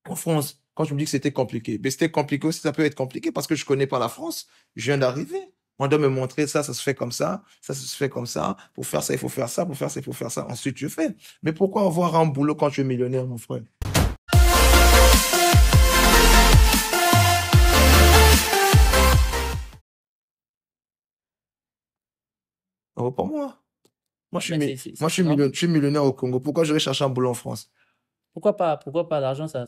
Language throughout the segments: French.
En France, quand je me dis que c'était compliqué, mais c'était compliqué aussi, ça peut être compliqué parce que je connais pas la France. Je viens d'arriver. On doit me montrer ça, ça se fait comme ça se fait comme ça. Pour faire ça, il faut faire ça. Pour faire ça, il faut faire ça. Ensuite, je fais. Mais pourquoi avoir un boulot quand tu es millionnaire, mon frère? Oh, pas moi. Moi, Mais moi, non. je suis millionnaire au Congo. Pourquoi je vais chercher un boulot en France? Pourquoi pas l'argent, ça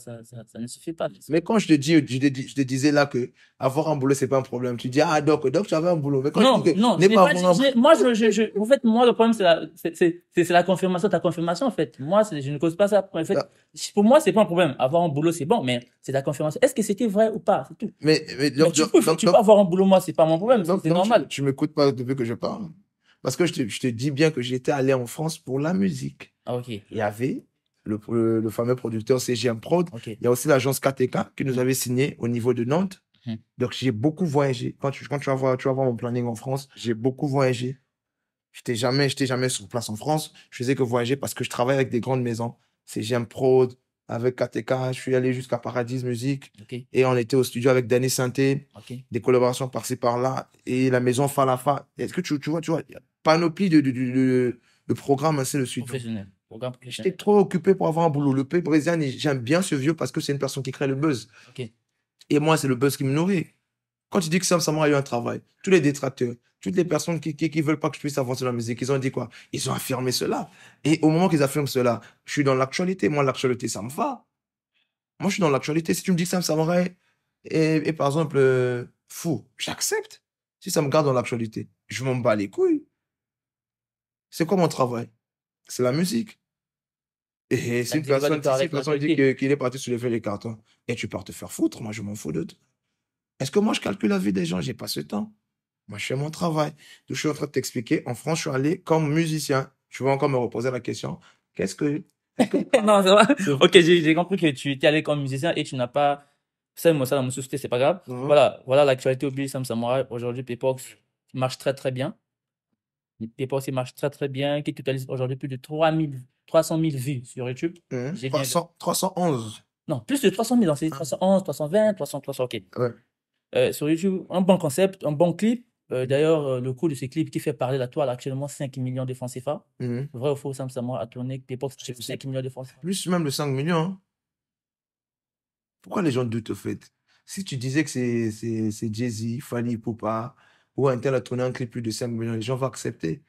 ne suffit pas. Mais quand je te disais là que avoir un boulot, c'est pas un problème. Tu dis, ah, donc, tu avais un boulot. Mais quand je dis Non, que non, je n'est n'ai pas pas avoir dit, un, moi, en fait, moi, le problème, c'est la confirmation, ta confirmation, en fait. Moi, je ne cause pas ça. En fait, pour moi, c'est pas un problème. Avoir un boulot, c'est bon, mais c'est ta confirmation. Est-ce que c'était vrai ou pas? C'est tout. Mais tu peux avoir un boulot, moi, c'est pas mon problème, c'est normal. tu m'écoutes pas depuis que je parle. Parce que je te dis bien que j'étais allé en France pour la musique. Ah, ok, Il y avait le fameux producteur CGM Prod. ok. Il y a aussi l'agence KTK qui nous avait signé au niveau de Nantes. Mhm. Donc, j'ai beaucoup voyagé. Quand tu vas voir mon planning en France, j'ai beaucoup voyagé. Je n'étais jamais sur place en France. Je faisais que voyager parce que je travaille avec des grandes maisons. CGM Prod, avec KTK. Je suis allé jusqu'à Paradis Musique. Ok, Et on était au studio avec Danny Santé. ok. Des collaborations par-ci, par-là. Et la maison Falafa. Est-ce que tu vois, il y a panoplie de programmes ainsi de suite. Professionnel. Programme J'étais professionnel. trop occupé pour avoir un boulot. Le pays brésilien, j'aime bien ce vieux parce que c'est une personne qui crée le buzz. Ok. Et moi, c'est le buzz qui me nourrit. Quand tu dis que Sam Samora a eu un travail, tous les détracteurs, toutes les personnes qui veulent pas que je puisse avancer dans la musique, ils ont dit quoi? Ils ont affirmé cela. Et au moment qu'ils affirment cela, je suis dans l'actualité. Moi, l'actualité, ça me va. Moi, je suis dans l'actualité. Si tu me dis que Sam Samora est, par exemple, fou, j'accepte. Si ça me garde dans l'actualité, je m'en bats les couilles. C'est quoi mon travail? C'est la musique. Et si si une personne dit qu'il est parti sur les feuilles des cartons, et tu pars te faire foutre, moi je m'en fous de toi. Est-ce que moi je calcule la vie des gens? J'ai pas ce temps. Moi je fais mon travail. Donc, je suis en train de t'expliquer. En France, je suis allé comme musicien. Tu vas encore me reposer la question. Qu'est-ce que. Non, ça va. Ok, j'ai compris que tu étais allé comme musicien et tu n'as pas ça, moi, ça dans mon société, c'est pas grave. Mhm. Voilà l'actualité au Sam Samurai. Aujourd'hui, Paypox marche très très bien. Paypox, il marche très très bien, qui totalise aujourd'hui plus de 300 000 vues sur YouTube. Mhm. J'ai bien. 311. Non, plus de 300 000, c'est 311, 320, 300, ok. Ouais. Sur YouTube, un bon concept, un bon clip. D'ailleurs, le coût de ce clip qui fait parler la toile actuellement 5 millions de francs CFA. Mhm. Vrai ou faux, Sam Samurai a tourné Paypox c'est 5 millions de francs CFA. Plus même de 5 millions. Hein. Pourquoi les gens doutent au fait? Si tu disais que c'est Jay-Z, Fally Ipupa, ou un tel a tourné un clip plus de 5 millions, les gens vont accepter.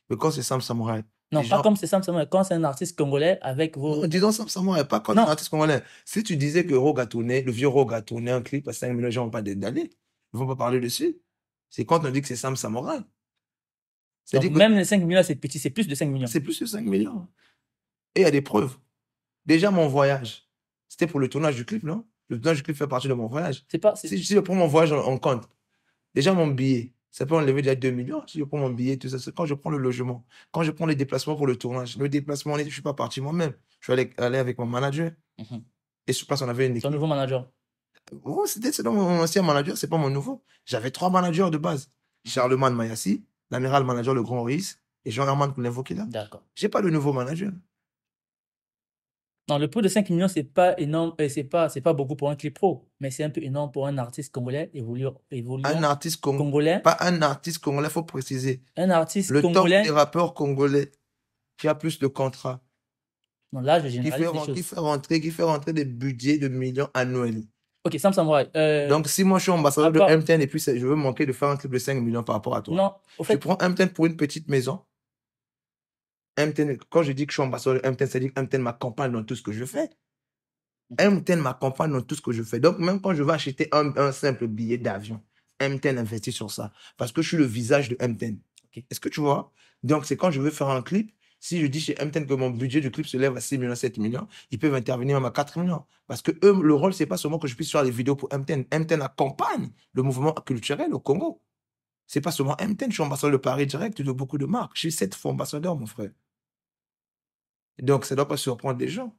Mais quand c'est Sam Samurai, Non, les pas gens. comme c'est Sam Samurai, quand c'est un artiste congolais avec vos. Non, disons Sam Samurai, pas quand un Non, artiste congolais. Si tu disais que Rogue a tourné, le vieux Rogue a tourné un clip à 5 millions, les gens vont pas d'aller. Ils vont pas parler dessus. C'est quand on dit que c'est Sam Samurai. donc C'est-à-dire que même les 5 millions, c'est petit, c'est plus de 5 millions. c'est plus de 5 millions. Et il y a des preuves. Déjà, mon voyage, c'était pour le tournage du clip, non? Le tournage du clip fait partie de mon voyage. C'est pas. Si je prends mon voyage en compte, déjà mon billet, ça peut enlever déjà 2 millions. Si je prends mon billet, tout ça, c'est quand je prends le logement, quand je prends les déplacements pour le tournage. Le déplacement, je ne suis pas parti moi-même. Je suis allé avec mon manager. Mhm. Et sur place, on avait une Son équipe. nouveau manager. Oh, c'est mon ancien manager, c'est pas mon nouveau. J'avais 3 managers de base. Charlemagne Mayassi, l'amiral manager, le grand Ruiz, et Jean-Herman Kounevo qui est là. D'accord. J'ai pas de nouveau manager. Non, le prix de 5 millions, c'est pas énorme, c'est pas beaucoup pour un clip pro, mais c'est un peu énorme pour un artiste congolais évoluant Un artiste congolais. pas un artiste congolais, il faut préciser. Un artiste Le top congolais. des rappeurs congolais qui a plus de contrats, Non, là, je généralise les qui choses. fait rentrer des budgets de millions annuels. Ok, Sam Samurai. Donc, si moi je suis ambassadeur de Encore. MTN et puis je veux manquer de faire un clip de 5 millions par rapport à toi, Non, au tu fait, prends MTN pour une petite maison. MTN, quand je dis que je suis ambassadeur de MTN, c'est-à-dire que MTN m'accompagne dans tout ce que je fais. MTN m'accompagne dans tout ce que je fais. Donc, même quand je vais acheter un simple billet d'avion, MTN investit sur ça. Parce que je suis le visage de MTN. ok. Est-ce que tu vois? Donc, c'est quand je veux faire un clip, si je dis chez MTN que mon budget du clip se lève à 6 millions, 7 millions, ils peuvent intervenir même à 4 millions. Parce que eux, le rôle, c'est pas seulement que je puisse faire des vidéos pour MTN. MTN accompagne le mouvement culturel au Congo. C'est pas seulement MTN, je suis ambassadeur de Paris Direct de beaucoup de marques. J'ai 7 fois ambassadeurs, mon frère. Donc, ça ne doit pas surprendre les gens.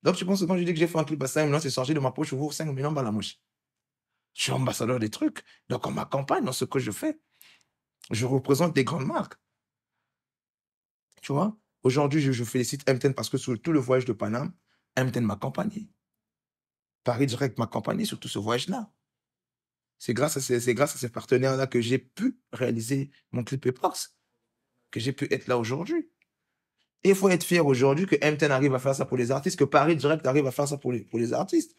Donc, tu penses que quand je dis que j'ai fait un clip à 5 millions, c'est sorti de ma poche, je vous 5 millions dans la mouche. Je suis ambassadeur des trucs. Donc, on m'accompagne dans ce que je fais. Je représente des grandes marques. Tu vois? Aujourd'hui, je félicite MTN parce que sur tout le voyage de Paname, MTN m'a accompagné. Paris Direct m'accompagnait sur tout ce voyage-là. C'est grâce à ces partenaires-là que j'ai pu réaliser mon clip Epox, que j'ai pu être là aujourd'hui. Et il faut être fier aujourd'hui que M10 arrive à faire ça pour les artistes, que Paris Direct arrive à faire ça pour les artistes.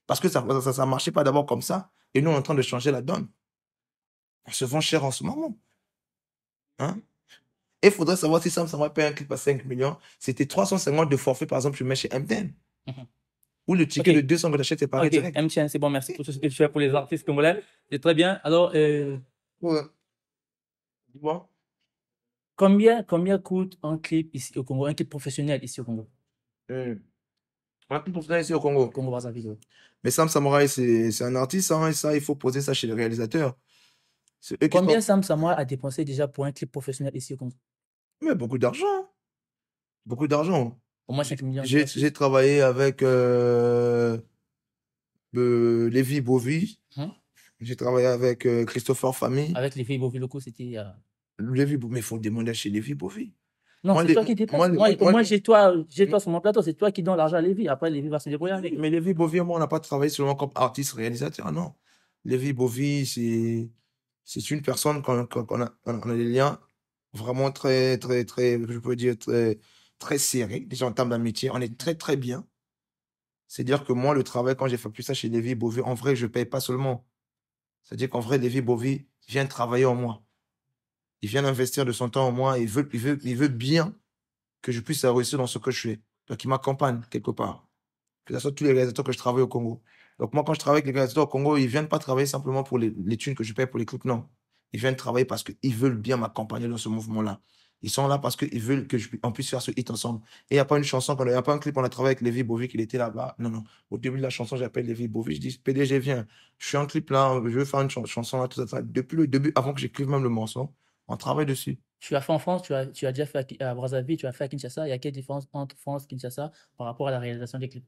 Parce que ça marchait pas d'abord comme ça. Et nous, on est en train de changer la donne. On se vend cher en ce moment. Hein? Et il faudrait savoir si Sam Sama paye un clip à 5 millions. C'était 350 de forfait, par exemple, je mets chez M10. Ou le ticket de 200 que tu achètes, c'est Paris Direct. M10, c'est bon, merci pour tout ce que tu fais pour les artistes congolais. C'est très bien. Alors, ouais. Dis-moi. Combien coûte un clip ici au Congo, un clip professionnel ici au Congo? Un clip professionnel ici au Congo. Congo Brazzaville. Mais Sam Samouraï, c'est un artiste, hein, et ça, il faut poser ça chez les réalisateurs. Combien Sam Samouraï a dépensé déjà pour un clip professionnel ici au Congo? Mais beaucoup d'argent. Beaucoup d'argent. Au moins 5 millions. J'ai travaillé avec Lévi Bovy. J'ai travaillé avec Christopher Famille. Avec Lévi Bovy locaux, c'était... Lévi Bovy, mais il faut demander chez Lévi Bovy. Non, c'est toi qui dépenses. Moi j'ai toi sur mon plateau, c'est toi qui donne l'argent à Lévi. Après, Lévi va se débrouiller avec. Mais Lévi Bovy, moi, on n'a pas travaillé seulement comme artiste, réalisateur, non. Lévi Bovy, c'est une personne qu'on a des liens vraiment très, je peux dire, très serrés, déjà en termes d'amitié. On est très, très bien. C'est-à-dire que moi, le travail, quand j'ai fait plus ça chez Lévi Bovy, en vrai, je ne paye pas seulement. C'est-à-dire qu'en vrai, Lévi Bovy vient travailler en moi. Il vient investir de son temps en moi. Il veut bien que je puisse réussir dans ce que je fais. Donc, il m'accompagne quelque part. Que ce soit tous les réalisateurs que je travaille au Congo. Donc, moi, quand je travaille avec les réalisateurs au Congo, ils ne viennent pas travailler simplement pour les thunes que je paye pour les clips, non. Ils viennent travailler parce qu'ils veulent bien m'accompagner dans ce mouvement-là. Ils sont là parce qu'ils veulent qu'on puisse faire ce hit ensemble. Et il n'y a pas une chanson, il n'y a pas un clip, on a travaillé avec Lévi Bovy, qu'il était là-bas. Non, non. Au début de la chanson, j'appelle Lévi Bovy. Je dis, PDG, viens. Je suis en clip là, je veux faire une chanson là, tout ça. Depuis le début, avant que j'écrive même le morceau, on travaille dessus. Tu as fait en France, tu as déjà fait à Brazzaville, tu as fait à Kinshasa. Il y a quelle différence entre France et Kinshasa par rapport à la réalisation des clips?